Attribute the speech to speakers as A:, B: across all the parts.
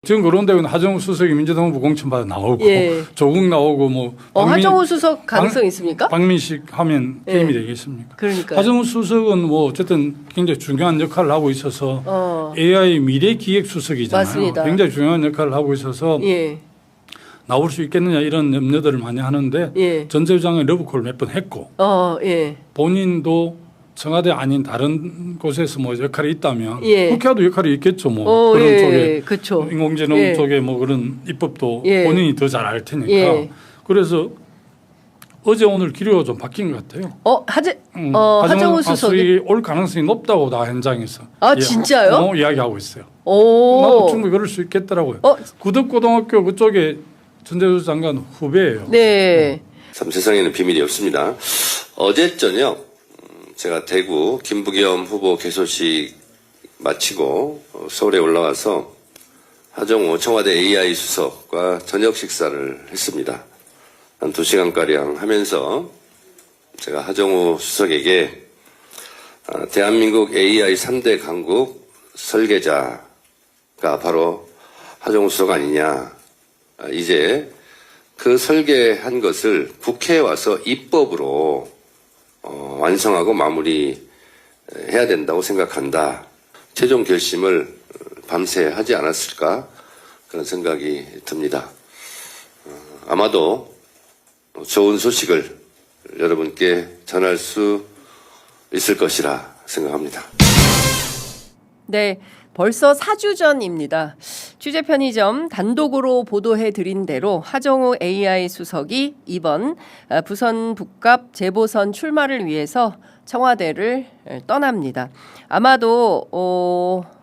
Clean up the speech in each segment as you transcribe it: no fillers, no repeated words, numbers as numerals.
A: 지금 거론되는 하정우 수석이 민주당 후보 공천받아 나오고
B: 예.
A: 조국 나오고 뭐
B: 하정우 수석 가능성 있습니까?
A: 박민식 하면
B: 예.
A: 게임이 되겠습니까?
B: 그러니까요.
A: 하정우 수석은 뭐 어쨌든 굉장히 중요한 역할을 하고 있어서 AI 미래 기획 수석이잖아요.
B: 맞습니다.
A: 굉장히 중요한 역할을 하고 있어서
B: 예.
A: 나올 수 있겠느냐 이런 염려들을 많이 하는데
B: 예.
A: 전재부장은 러브콜 몇 번 했고
B: 예.
A: 본인도 청와대 아닌 다른 곳에서 뭐 역할이 있다면
B: 예.
A: 국회도 역할이 있겠죠. 뭐 그런
B: 예.
A: 쪽에
B: 그쵸.
A: 인공지능
B: 예.
A: 쪽에 뭐 그런 입법도
B: 예.
A: 본인이 더 잘 알 테니까.
B: 예.
A: 그래서 어제 오늘 기류가 좀 바뀐 것 같아요.
B: 하정우 수석이
A: 올 가능성이 높다고 나 현장에서.
B: 진짜요?
A: 이야기하고 있어요.
B: 오.
A: 나도 충분히 그럴 수 있겠더라고요. 구덕고등학교 그쪽에 전재수 장관 후배예요.
B: 네.
C: 참 세상에는 비밀이 없습니다. 어제 저녁 제가 대구 김부겸 후보 개소식 마치고 서울에 올라와서 하정우 청와대 AI 수석과 저녁 식사를 했습니다. 한 2시간가량 하면서 제가 하정우 수석에게 대한민국 AI 3대 강국 설계자가 바로 하정우 수석 아니냐. 이제 그 설계한 것을 국회에 와서 입법으로 완성하고 마무리해야 된다고 생각한다. 최종 결심을 밤새 하지 않았을까 그런 생각이 듭니다. 아마도 좋은 소식을 여러분께 전할 수 있을 것이라 생각합니다.
B: 네. 벌써 4주 전입니다. 취재 편의점 단독으로 보도해드린 대로 하정우 AI 수석이 이번 부선 북갑 재보선 출마를 위해서 청와대를 떠납니다. 아마도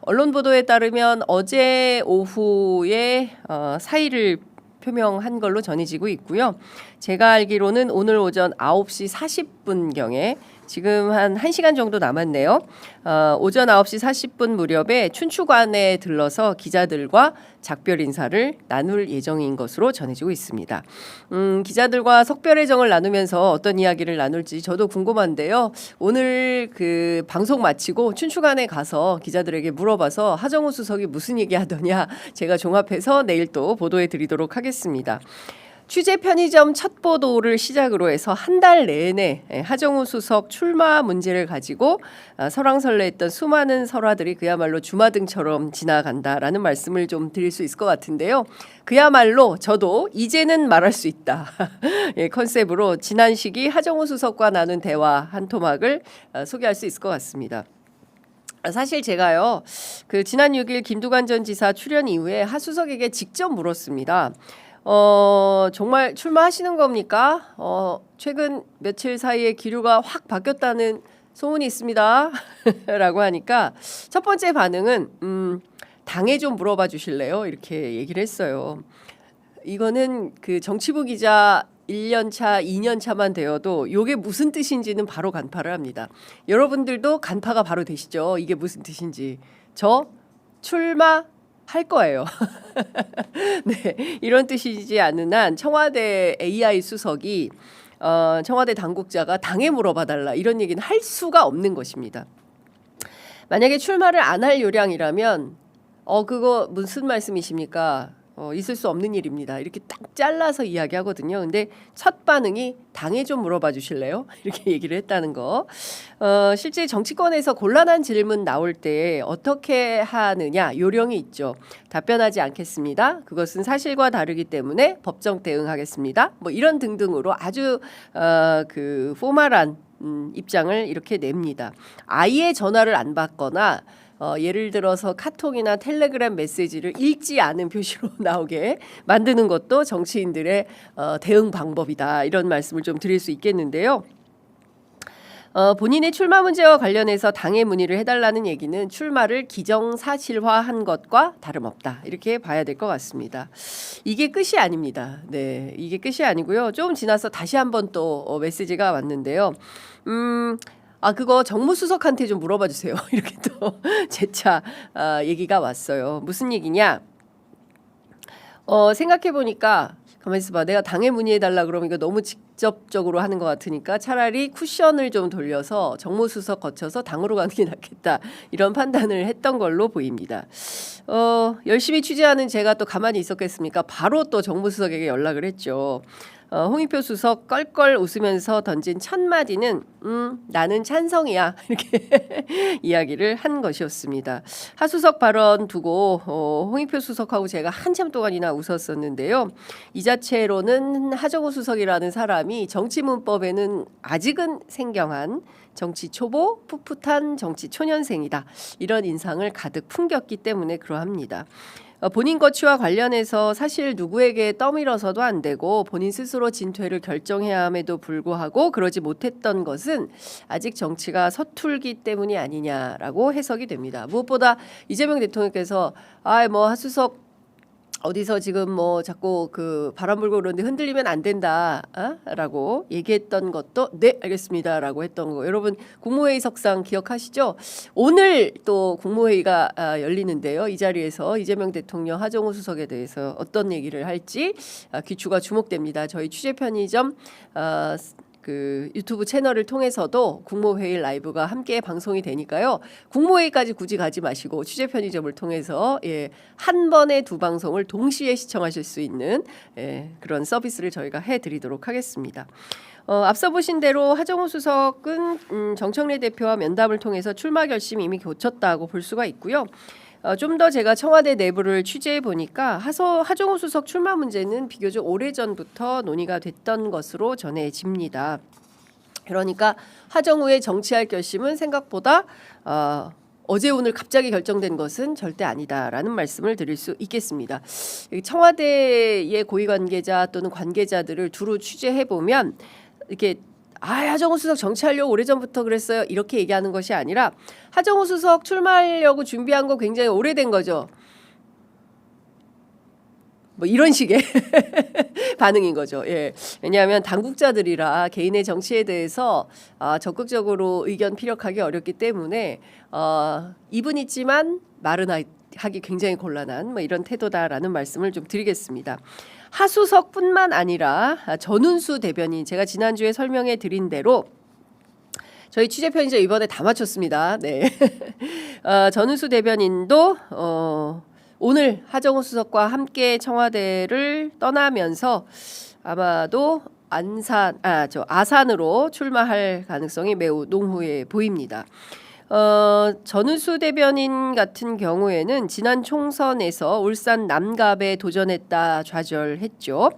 B: 언론 보도에 따르면 어제 오후에 사의를 표명한 걸로 전해지고 있고요. 제가 알기로는 오늘 오전 9시 40분경에 지금 한 1시간 정도 남았네요. 오전 9시 40분 무렵에 춘추관에 들러서 기자들과 작별 인사를 나눌 예정인 것으로 전해지고 있습니다. 기자들과 석별회정을 나누면서 어떤 이야기를 나눌지 저도 궁금한데요. 오늘 그 방송 마치고 춘추관에 가서 기자들에게 물어봐서 하정우 수석이 무슨 얘기 하더냐 제가 종합해서 내일 또 보도해 드리도록 하겠습니다. 취재 편의점 첫 보도를 시작으로 해서 한 달 내내 하정우 수석 출마 문제를 가지고 설왕설래했던 수많은 설화들이 그야말로 주마등처럼 지나간다라는 말씀을 좀 드릴 수 있을 것 같은데요. 그야말로 저도 이제는 말할 수 있다. 컨셉으로 지난 시기 하정우 수석과 나눈 대화 한 토막을 소개할 수 있을 것 같습니다. 사실 제가요, 그 지난 6일 김두관 전 지사 출연 이후에 하 수석에게 직접 물었습니다. 정말 출마하시는 겁니까? 최근 며칠 사이에 기류가 확 바뀌었다는 소문이 있습니다. 라고 하니까 첫 번째 반응은 당에 좀 물어봐 주실래요? 이렇게 얘기를 했어요. 이거는 그 정치부 기자 1년 차, 2년 차만 되어도 이게 무슨 뜻인지는 바로 간파를 합니다. 여러분들도 간파가 바로 되시죠? 이게 무슨 뜻인지. 저 출마할 거예요. 네, 이런 뜻이지 않은 한 청와대 AI 수석이 청와대 당국자가 당에 물어봐달라 이런 얘기는 할 수가 없는 것입니다. 만약에 출마를 안 할 요량이라면 그거 무슨 말씀이십니까? 있을 수 없는 일입니다. 이렇게 딱 잘라서 이야기하거든요. 근데 첫 반응이 당에 좀 물어봐 주실래요? 이렇게 얘기를 했다는 거. 실제 정치권에서 곤란한 질문 나올 때 어떻게 하느냐 요령이 있죠. 답변하지 않겠습니다. 그것은 사실과 다르기 때문에 법정 대응하겠습니다. 뭐 이런 등등으로 아주 그 포멀한 입장을 이렇게 냅니다. 아예 전화를 안 받거나 예를 들어서 카톡이나 텔레그램 메시지를 읽지 않은 표시로 나오게 만드는 것도 정치인들의 대응 방법이다. 이런 말씀을 좀 드릴 수 있겠는데요. 본인의 출마 문제와 관련해서 당에 문의를 해달라는 얘기는 출마를 기정사실화한 것과 다름없다. 이렇게 봐야 될 것 같습니다. 이게 끝이 아닙니다. 네, 이게 끝이 아니고요. 좀 지나서 다시 한번 또 메시지가 왔는데요. 그거 정무수석한테 좀 물어봐 주세요. 이렇게 또 재차 얘기가 왔어요. 무슨 얘기냐? 생각해 보니까 가만히 있어봐. 내가 당에 문의해 달라 그러면 이거 너무 직접적으로 하는 것 같으니까 차라리 쿠션을 좀 돌려서 정무수석 거쳐서 당으로 가는 게 낫겠다 이런 판단을 했던 걸로 보입니다. 열심히 취재하는 제가 또 가만히 있었겠습니까? 바로 또 정무수석에게 연락을 했죠. 홍익표 수석 껄껄 웃으면서 던진 첫 마디는 나는 찬성이야 이렇게 이야기를 한 것이었습니다. 하수석 발언 두고 홍익표 수석하고 제가 한참 동안이나 웃었었는데요. 이 자체로는 하정우 수석이라는 사람이 정치 문법에는 아직은 생경한 정치 초보, 풋풋한 정치 초년생이다. 이런 인상을 가득 풍겼기 때문에 그러합니다. 본인 거취와 관련해서 사실 누구에게 떠밀어서도 안 되고 본인 스스로 진퇴를 결정해야 함에도 불구하고 그러지 못했던 것은 아직 정치가 서툴기 때문이 아니냐라고 해석이 됩니다. 무엇보다 이재명 대통령께서 하수석 어디서 지금 뭐 자꾸 그 바람 불고 그러는데 흔들리면 안 된다 라고 얘기했던 것도 네 알겠습니다라고 했던 거 여러분 국무회의 석상 기억하시죠? 오늘 또 국무회의가 열리는데요. 이 자리에서 이재명 대통령 하정우 수석에 대해서 어떤 얘기를 할지 귀추가 주목됩니다. 저희 취재편의점 그 유튜브 채널을 통해서도 국무회의 라이브가 함께 방송이 되니까요. 국무회의까지 굳이 가지 마시고 취재편의점을 통해서 한 번에 두 방송을 동시에 시청하실 수 있는 그런 서비스를 저희가 해드리도록 하겠습니다. 앞서 보신 대로 하정우 수석은 정청래 대표와 면담을 통해서 출마 결심이 이미 교쳤다고 볼 수가 있고요. 좀 더 제가 청와대 내부를 취재해 보니까 하정우 수석 출마 문제는 비교적 오래전부터 논의가 됐던 것으로 전해집니다. 그러니까 하정우의 정치할 결심은 생각보다 어제 오늘 갑자기 결정된 것은 절대 아니다라는 말씀을 드릴 수 있겠습니다. 청와대의 고위 관계자 또는 관계자들을 두루 취재해 보면 이렇게 하정우 수석 정치하려고 오래전부터 그랬어요. 이렇게 얘기하는 것이 아니라 하정우 수석 출마하려고 준비한 거 굉장히 오래된 거죠. 뭐 이런 식의 반응인 거죠. 왜냐하면 당국자들이라 개인의 정치에 대해서 적극적으로 의견 피력하기 어렵기 때문에 입은 있지만 말은 하기 굉장히 곤란한 뭐 이런 태도다라는 말씀을 좀 드리겠습니다. 하수석뿐만 아니라 전운수 대변인 제가 지난주에 설명해 드린 대로 저희 취재편이죠. 이번에 다 맞췄습니다. 네. 전운수 대변인도 오늘 하정우 수석과 함께 청와대를 떠나면서 아마도 아산으로 출마할 가능성이 매우 농후해 보입니다. 전우수 대변인 같은 경우에는 지난 총선에서 울산 남갑에 도전했다 좌절했죠.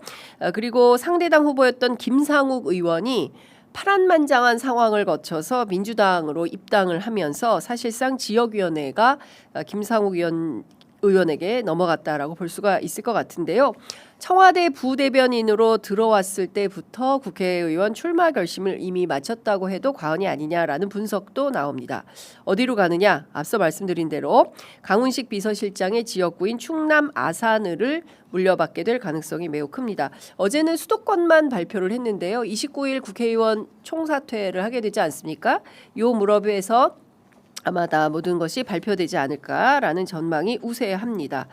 B: 그리고 상대당 후보였던 김상욱 의원이 파란만장한 상황을 거쳐서 민주당으로 입당을 하면서 사실상 지역위원회가 김상욱 의원에게 넘어갔다라고 볼 수가 있을 것 같은데요. 청와대 부대변인으로 들어왔을 때부터 국회의원 출마 결심을 이미 마쳤다고 해도 과언이 아니냐라는 분석도 나옵니다. 어디로 가느냐? 앞서 말씀드린 대로 강훈식 비서실장의 지역구인 충남 아산을 물려받게 될 가능성이 매우 큽니다. 어제는 수도권만 발표를 했는데요. 29일 국회의원 총사퇴를 하게 되지 않습니까? 요 무렵에서 아마 다 모든 것이 발표되지 않을까라는 전망이 우세합니다.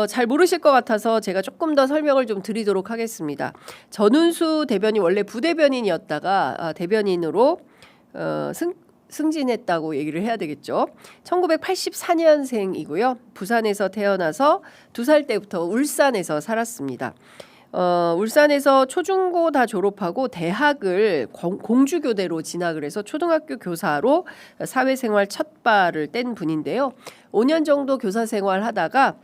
B: 잘 모르실 것 같아서 제가 조금 더 설명을 좀 드리도록 하겠습니다. 전운수 대변인 원래 부대변인이었다가 대변인으로 승진했다고 얘기를 해야 되겠죠. 1984년생이고요. 부산에서 태어나서 2살 때부터 울산에서 살았습니다. 울산에서 초중고 다 졸업하고 대학을 공주교대로 진학을 해서 초등학교 교사로 사회생활 첫 발을 뗀 분인데요. 5년 정도 교사 생활하다가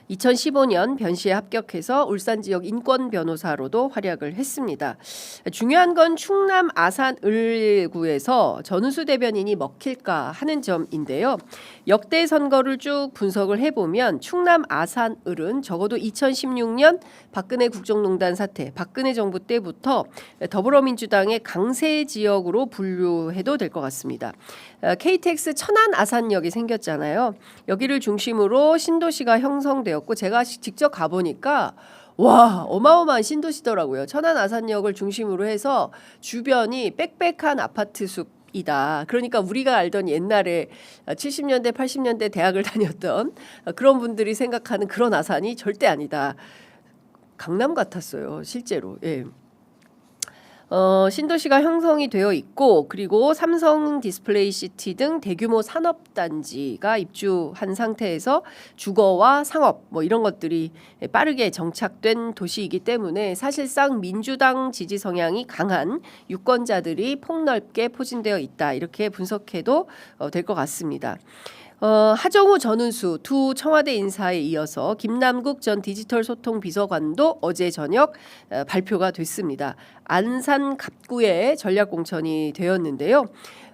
B: 2015년 변시에 합격해서 울산 지역 인권 변호사로도 활약을 했습니다. 중요한 건 충남 아산 을구에서 전우수 대변인이 먹힐까 하는 점인데요. 역대 선거를 쭉 분석을 해보면 충남 아산 을은 적어도 2016년 박근혜 국정농단 사태, 박근혜 정부 때부터 더불어민주당의 강세 지역으로 분류해도 될 것 같습니다. KTX 천안 아산역이 생겼잖아요. 여기를 중심으로 신도시가 형성되었고 제가 직접 가보니까 와 어마어마한 신도시더라고요. 천안 아산역을 중심으로 해서 주변이 빽빽한 아파트 숲이다. 그러니까 우리가 알던 옛날에 70년대 80년대 대학을 다녔던 그런 분들이 생각하는 그런 아산이 절대 아니다. 강남 같았어요. 실제로. 예. 신도시가 형성이 되어 있고 그리고 삼성 디스플레이 시티 등 대규모 산업단지가 입주한 상태에서 주거와 상업 뭐 이런 것들이 빠르게 정착된 도시이기 때문에 사실상 민주당 지지 성향이 강한 유권자들이 폭넓게 포진되어 있다. 이렇게 분석해도 될 것 같습니다. 하정우 전운수 두 청와대 인사에 이어서 김남국 전 디지털 소통 비서관도 어제 저녁 발표가 됐습니다. 안산 갑구에 전략 공천이 되었는데요.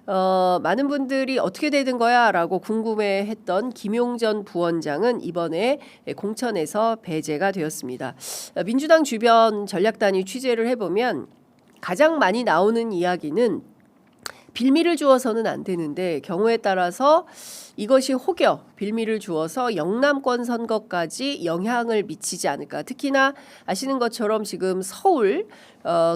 B: 많은 분들이 어떻게 되는 거야 라고 궁금해했던 김용전 부원장은 이번에 공천에서 배제가 되었습니다. 민주당 주변 전략단위 취재를 해보면 가장 많이 나오는 이야기는 빌미를 주어서는 안 되는데 경우에 따라서 이것이 혹여 빌미를 주어서 영남권 선거까지 영향을 미치지 않을까. 특히나 아시는 것처럼 지금 서울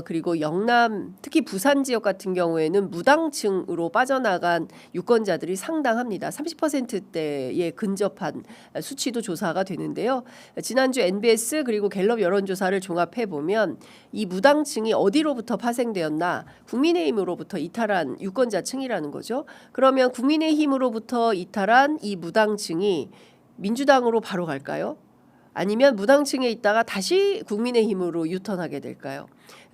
B: 그리고 영남 특히 부산 지역 같은 경우에는 무당층으로 빠져나간 유권자들이 상당합니다. 30%대에 근접한 수치도 조사가 되는데요. 지난주 NBS 그리고 갤럽 여론조사를 종합해 보면 이 무당층이 어디로부터 파생되었나 국민의힘으로부터 이탈한 유권자층이라는 거죠. 그러면 국민의힘으로부터 이탈한 이 무당층이 민주당으로 바로 갈까요? 아니면 무당층에 있다가 다시 국민의힘으로 유턴하게 될까요?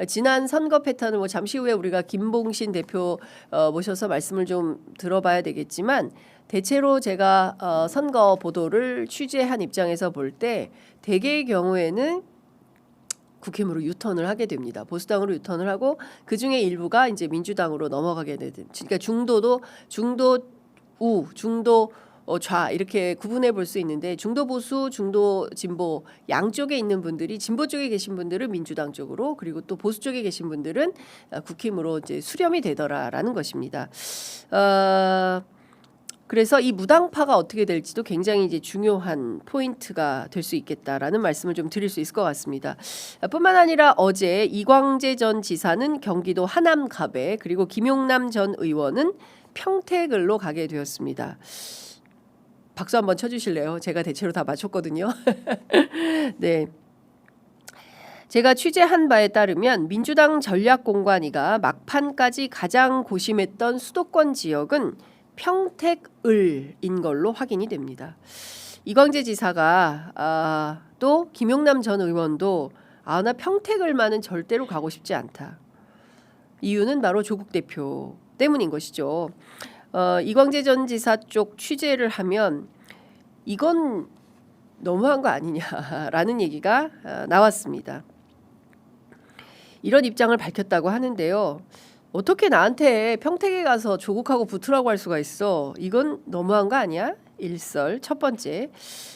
B: 지난 선거 패턴을 뭐 잠시 후에 우리가 김봉신 대표 모셔서 말씀을 좀 들어봐야 되겠지만 대체로 제가 선거 보도를 취재한 입장에서 볼 때 대개의 경우에는 국힘으로 유턴을 하게 됩니다. 보수당으로 유턴을 하고 그 중에 일부가 이제 민주당으로 넘어가게 되든, 그러니까 중도 우, 중도 좌 이렇게 구분해 볼 수 있는데 중도 보수, 중도 진보 양쪽에 있는 분들이 진보 쪽에 계신 분들은 민주당 쪽으로 그리고 또 보수 쪽에 계신 분들은 국힘으로 이제 수렴이 되더라라는 것입니다. 그래서 이 무당파가 어떻게 될지도 굉장히 이제 중요한 포인트가 될 수 있겠다라는 말씀을 좀 드릴 수 있을 것 같습니다. 뿐만 아니라 어제 이광재 전 지사는 경기도 하남갑에 그리고 김용남 전 의원은 평택을로 가게 되었습니다. 박수 한번 쳐주실래요? 제가 대체로 다 맞췄거든요. 네. 제가 취재한 바에 따르면 민주당 전략공관위가 막판까지 가장 고심했던 수도권 지역은 평택을인 걸로 확인이 됩니다. 이광재 지사가 또 김용남 전 의원도 나 평택을만은 절대로 가고 싶지 않다. 이유는 바로 조국 대표 때문인 것이죠. 이광재 전 지사 쪽 취재를 하면 이건 너무한 거 아니냐라는 얘기가 나왔습니다. 이런 입장을 밝혔다고 하는데요. 어떻게 나한테 평택에 가서 조국하고 붙으라고 할 수가 있어? 이건 너무한 거 아니야? 일설 첫 번째.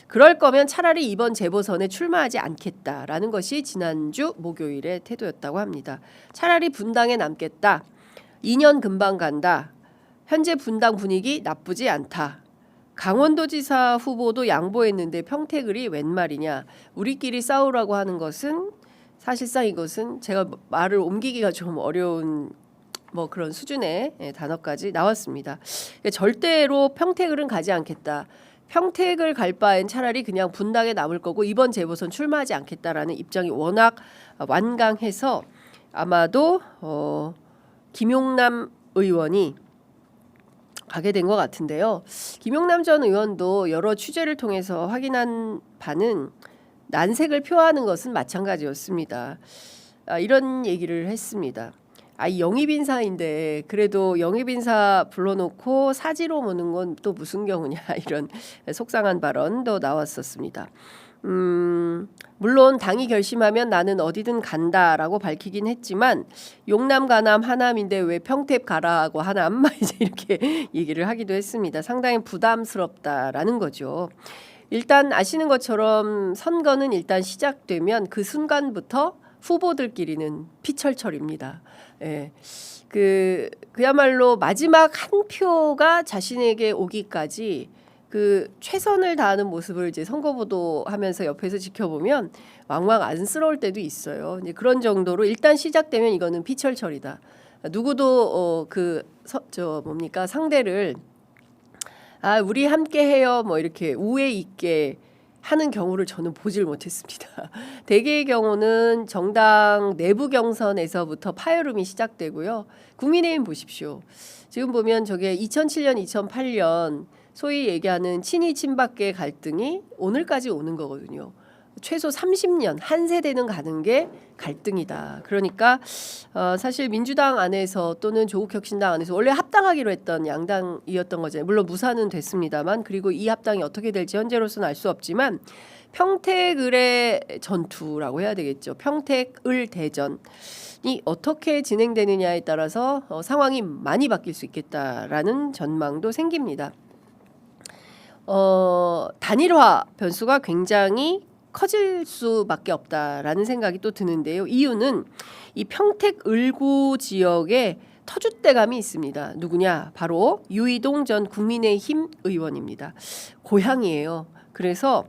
B: 그럴 거면 차라리 이번 재보선에 출마하지 않겠다라는 것이 지난주 목요일의 태도였다고 합니다. 차라리 분당에 남겠다. 2년 금방 간다. 현재 분당 분위기 나쁘지 않다. 강원도지사 후보도 양보했는데 평택을이 웬 말이냐. 우리끼리 싸우라고 하는 것은 사실상 이것은 제가 말을 옮기기가 좀 어려운 뭐 그런 수준의 단어까지 나왔습니다. 절대로 평택을은 가지 않겠다. 평택을 갈 바엔 차라리 그냥 분당에 남을 거고 이번 재보선 출마하지 않겠다라는 입장이 워낙 완강해서 아마도 김용남 의원이 가게 된 것 같은데요. 김용남 전 의원도 여러 취재를 통해서 확인한 바는 난색을 표하는 것은 마찬가지였습니다. 이런 얘기를 했습니다. 영입인사인데 그래도 영입인사 불러놓고 사지로 모는 건 또 무슨 경우냐 이런 속상한 발언도 나왔었습니다. 물론 당이 결심하면 나는 어디든 간다라고 밝히긴 했지만 용남 가남 하남인데 왜 평택 가라고 하남 이제 이렇게 얘기를 하기도 했습니다. 상당히 부담스럽다라는 거죠. 일단 아시는 것처럼 선거는 일단 시작되면 그 순간부터 후보들끼리는 피철철입니다. 예. 그야말로 마지막 한 표가 자신에게 오기까지 그 최선을 다하는 모습을 이제 선거보도하면서 옆에서 지켜보면 왕왕 안쓰러울 때도 있어요. 이제 그런 정도로 일단 시작되면 이거는 피철철이다. 누구도 상대를 우리 함께 해요 뭐 이렇게 우애 있게 하는 경우를 저는 보질 못했습니다. 대개의 경우는 정당 내부 경선에서부터 파열음이 시작되고요. 국민의힘 보십시오. 지금 보면 저게 2007년, 2008년 소위 얘기하는 친이 친박계 갈등이 오늘까지 오는 거거든요. 최소 30년 한 세대는 가는 게 갈등이다. 그러니까 사실 민주당 안에서 또는 조국혁신당 안에서 원래 합당하기로 했던 양당이었던 거죠. 물론 무산은 됐습니다만 그리고 이 합당이 어떻게 될지 현재로서는 알 수 없지만 평택을의 전투라고 해야 되겠죠. 평택을 대전이 어떻게 진행되느냐에 따라서 상황이 많이 바뀔 수 있겠다라는 전망도 생깁니다. 단일화 변수가 굉장히 커질 수밖에 없다라는 생각이 또 드는데요. 이유는 이 평택 을구 지역에 터줏대감이 있습니다. 누구냐? 바로 유이동 전 국민의힘 의원입니다. 고향이에요. 그래서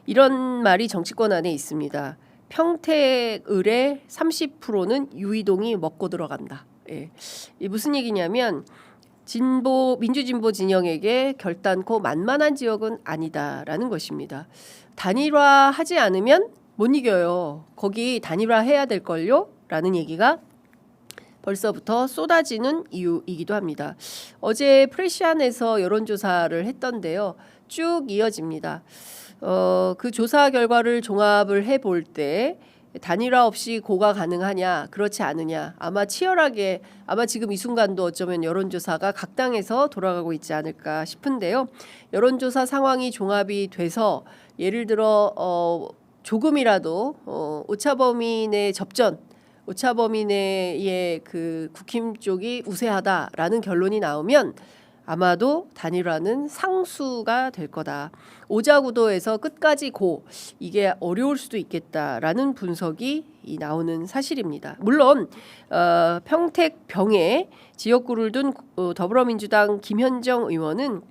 B: 이런 말이 정치권 안에 있습니다. 평택을의 30%는 유이동이 먹고 들어간다. 예. 이 무슨 얘기냐면 민주진보 진영에게 결단코 만만한 지역은 아니다라는 것입니다. 단일화하지 않으면 못 이겨요. 거기 단일화해야 될걸요? 라는 얘기가 벌써부터 쏟아지는 이유이기도 합니다. 어제 프레시안에서 여론조사를 했던데요. 쭉 이어집니다. 그 조사 결과를 종합을 해볼 때 단일화 없이 고가 가능하냐 그렇지 않으냐 아마 치열하게 아마 지금 이 순간도 어쩌면 여론조사가 각 당에서 돌아가고 있지 않을까 싶은데요. 여론조사 상황이 종합이 돼서 예를 들어 조금이라도 오차범위내 접전 오차범위내의 그 국힘 쪽이 우세하다라는 결론이 나오면 아마도 단일화는 상수가 될 거다. 오자구도에서 끝까지 고 이게 어려울 수도 있겠다라는 분석이 나오는 사실입니다. 물론 평택병에 지역구를 둔 더불어민주당 김현정 의원은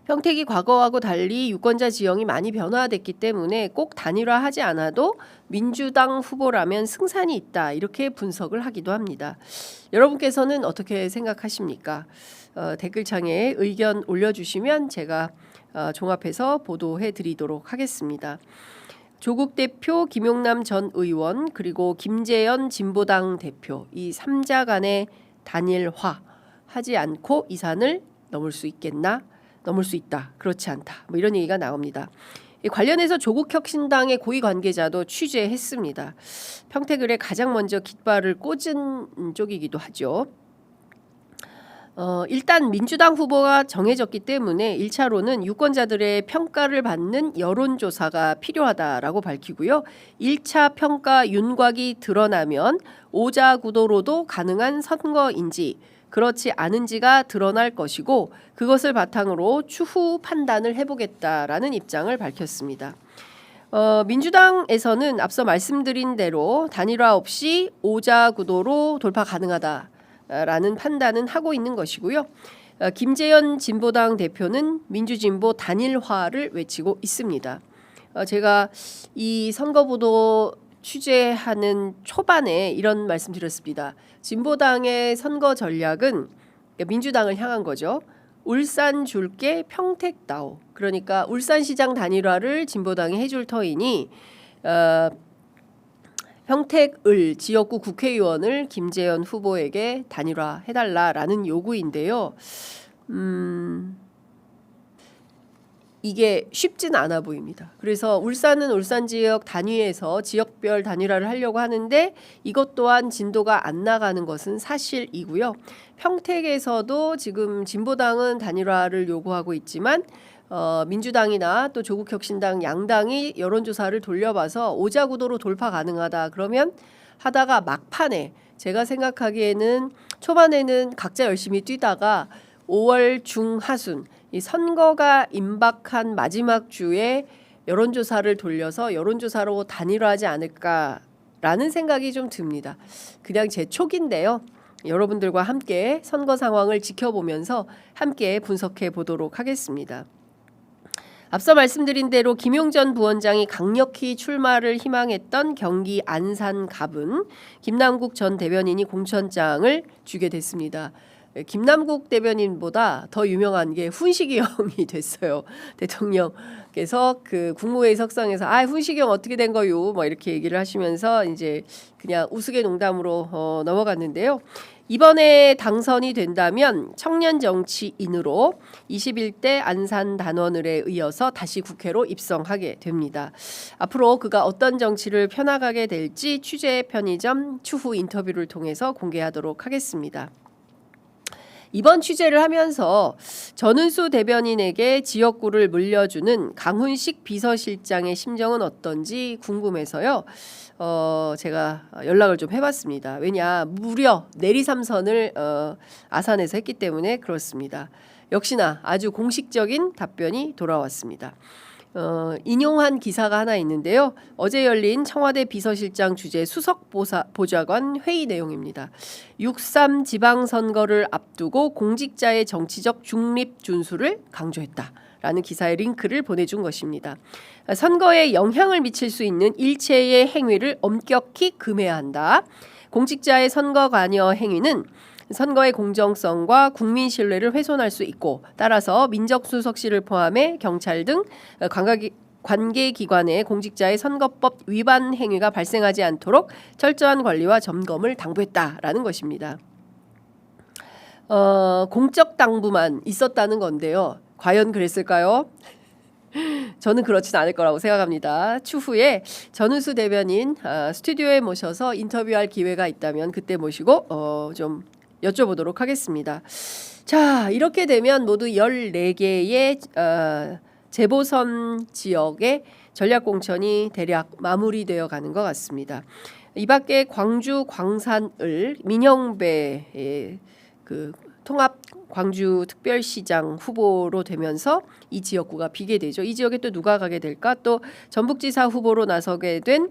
B: 평택이 과거하고 달리 유권자 지형이 많이 변화됐기 때문에 꼭 단일화하지 않아도 민주당 후보라면 승산이 있다 이렇게 분석을 하기도 합니다. 여러분께서는 어떻게 생각하십니까? 댓글창에 의견 올려주시면 제가 종합해서 보도해드리도록 하겠습니다. 조국 대표, 김용남 전 의원 그리고 김재현 진보당 대표 이 3자 간의 단일화하지 않고 이 산을 넘을 수 있겠나? 넘을 수 있다. 그렇지 않다. 뭐 이런 얘기가 나옵니다. 관련해서 조국혁신당의 고위 관계자도 취재했습니다. 평택을에 가장 먼저 깃발을 꽂은 쪽이기도 하죠. 일단 민주당 후보가 정해졌기 때문에 1차로는 유권자들의 평가를 받는 여론조사가 필요하다라고 밝히고요. 1차 평가 윤곽이 드러나면 오자구도로도 가능한 선거인지 그렇지 않은지가 드러날 것이고 그것을 바탕으로 추후 판단을 해보겠다라는 입장을 밝혔습니다. 민주당에서는 앞서 말씀드린 대로 단일화 없이 오자구도로 돌파 가능하다라는 판단은 하고 있는 것이고요. 김재현 진보당 대표는 민주진보 단일화를 외치고 있습니다. 제가 이 선거보도 취재하는 초반에 이런 말씀 드렸습니다. 진보당의 선거 전략은 민주당을 향한 거죠. 울산 줄게 평택 나오. 그러니까 울산시장 단일화를 진보당이 해줄 터이니 평택을 지역구 국회의원을 김재현 후보에게 단일화해달라라는 요구인데요. 이게 쉽지는 않아 보입니다. 그래서 울산은 울산 지역 단위에서 지역별 단일화를 하려고 하는데 이것 또한 진도가 안 나가는 것은 사실이고요. 평택에서도 지금 진보당은 단일화를 요구하고 있지만 민주당이나 또 조국혁신당 양당이 여론조사를 돌려봐서 오자구도로 돌파 가능하다 그러면 하다가 막판에 제가 생각하기에는 초반에는 각자 열심히 뛰다가 5월 중하순 이 선거가 임박한 마지막 주에 여론조사를 돌려서 여론조사로 단일화하지 않을까라는 생각이 좀 듭니다. 그냥 제 촉인데요. 여러분들과 함께 선거 상황을 지켜보면서 함께 분석해 보도록 하겠습니다. 앞서 말씀드린 대로 김용전 부원장이 강력히 출마를 희망했던 경기 안산 갑은 김남국 전 대변인이 공천장을 주게 됐습니다. 김남국 대변인보다 더 유명한 게 훈식이 형이 됐어요. 대통령께서 그 국무회의 석상에서 훈식이 형 어떻게 된 거요? 뭐 이렇게 얘기를 하시면서 이제 그냥 우스개 농담으로 넘어갔는데요. 이번에 당선이 된다면 청년 정치인으로 21대 안산 단원을에 이어서 다시 국회로 입성하게 됩니다. 앞으로 그가 어떤 정치를 펴나가게 될지 취재 편의점 추후 인터뷰를 통해서 공개하도록 하겠습니다. 이번 취재를 하면서 전은수 대변인에게 지역구를 물려주는 강훈식 비서실장의 심정은 어떤지 궁금해서요. 제가 연락을 좀 해봤습니다. 왜냐 무려 내리3선을 아산에서 했기 때문에 그렇습니다. 역시나 아주 공식적인 답변이 돌아왔습니다. 인용한 기사가 하나 있는데요. 어제 열린 청와대 비서실장 주재 수석 보좌관 회의 내용입니다. 6.3 지방선거를 앞두고 공직자의 정치적 중립 준수를 강조했다라는 기사의 링크를 보내준 것입니다. 선거에 영향을 미칠 수 있는 일체의 행위를 엄격히 금해야 한다. 공직자의 선거 관여 행위는 선거의 공정성과 국민 신뢰를 훼손할 수 있고 따라서 민정수석실을 포함해 경찰 등 관계기관의 공직자의 선거법 위반 행위가 발생하지 않도록 철저한 관리와 점검을 당부했다라는 것입니다. 공적 당부만 있었다는 건데요. 과연 그랬을까요? 저는 그렇진 않을 거라고 생각합니다. 추후에 전은수 대변인 스튜디오에 모셔서 인터뷰할 기회가 있다면 그때 모시고 좀 여쭤보도록 하겠습니다. 자, 이렇게 되면 모두 14개의 재보선 지역의 전략공천이 대략 마무리되어 가는 것 같습니다. 이 밖에 광주 광산을 민영배의 그 통합 광주 특별시장 후보로 되면서 이 지역구가 비게 되죠. 이 지역에 또 누가 가게 될까? 또 전북지사 후보로 나서게 된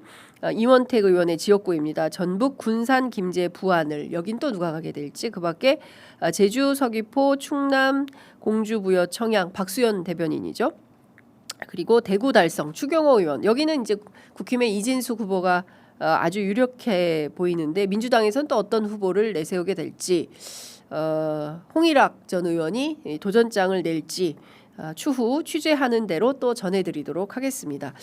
B: 이원택 의원의 지역구입니다. 전북 군산 김제 부안을 여긴 또 누가 가게 될지. 그밖에 제주 서귀포 충남 공주 부여 청양 박수현 대변인이죠. 그리고 대구 달성 추경호 의원 여기는 이제 국힘의 이진숙 후보가 아주 유력해 보이는데 민주당에서는 또 어떤 후보를 내세우게 될지 홍일학 전 의원이 도전장을 낼지 추후 취재하는 대로 또 전해드리도록 하겠습니다.